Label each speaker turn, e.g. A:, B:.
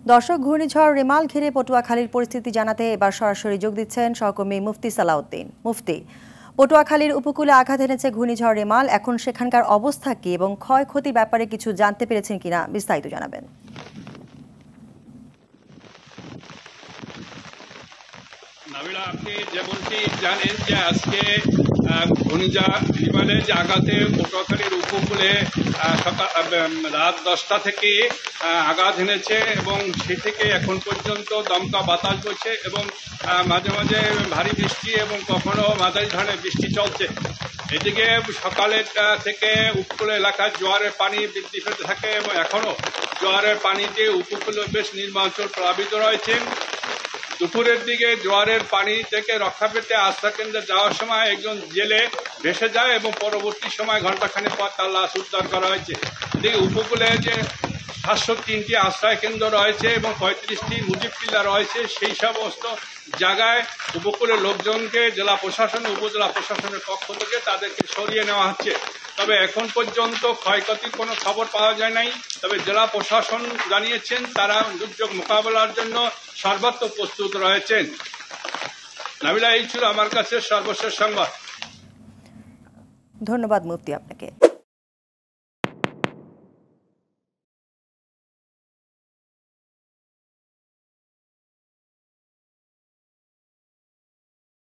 A: দর্শক, ঘূর্ণিঝড় রেমাল ঘিরে পটুয়াখালীর পরিস্থিতি জানাতে এবার সরাসরি যোগ দিচ্ছেন সহকর্মী মুফতি সালাউদ্দিন। মুফতি, পটুয়াখালীর উপকূলে আঘাত এনেছে ঘূর্ণিঝড় রেমাল, এখন সেখানকার অবস্থা কি এবং ক্ষয়ক্ষতির ব্যাপারে কিছু জানতে পেরেছেন কিনা বিস্তারিত জানাবেন।
B: নাবিলা, আপনি যেমনটি জানেন যে আজকে ঘূর্ণিঝড় রেমালের যে আঘাতে পটুয়াখালীর উপকূলে রাত 10টা থেকে আঘাত এনেছে এবং সে থেকে এখন পর্যন্ত দমকা বাতাস বইছে এবং মাঝে মাঝে ভারী বৃষ্টি এবং কখনো মাঝারি ধরনের বৃষ্টি চলছে। এদিকে সকালের থেকে উপকূল এলাকায় জোয়ারের পানি বৃদ্ধি পেতে থাকে এবং এখনো জোয়ারের পানিতে উপকূলে বেশ নিম্নাঞ্চল প্লাবিত রয়েছে। দুপুরের দিকে জোয়ারের পানি থেকে রক্ষা পেতে আশ্রয় কেন্দ্রে যাওয়ার সময় একজন জেলে ভেসে যায় এবং পরবর্তী সময় ঘণ্টাখানেক পর তার লাশ উদ্ধার করা হয়েছে। এদিকে উপকূলে যে 703টি আশ্রয় কেন্দ্র রয়েছে এবং 35টি মুজিব টিলা রয়েছে, সেই সমস্ত জায়গায় উপকূলের লোকজনকে জেলা প্রশাসন উপজেলা প্রশাসনের পক্ষ থেকে তাদেরকে সরিয়ে নেওয়া হচ্ছে। তবে এখন পর্যন্ত ক্ষয়ক্ষতির কোনো খবর পাওয়া যায় নাই। তবে জেলা প্রশাসন জানিয়েছেন তারা দুর্যোগ মোকাবেলার জন্য সর্বাত্মক প্রস্তুত রয়েছেন। নাবিলা, এই ছিল আমার কাছে সর্বশেষ সংবাদ।
A: ধন্যবাদ মুফতি আপনাকে।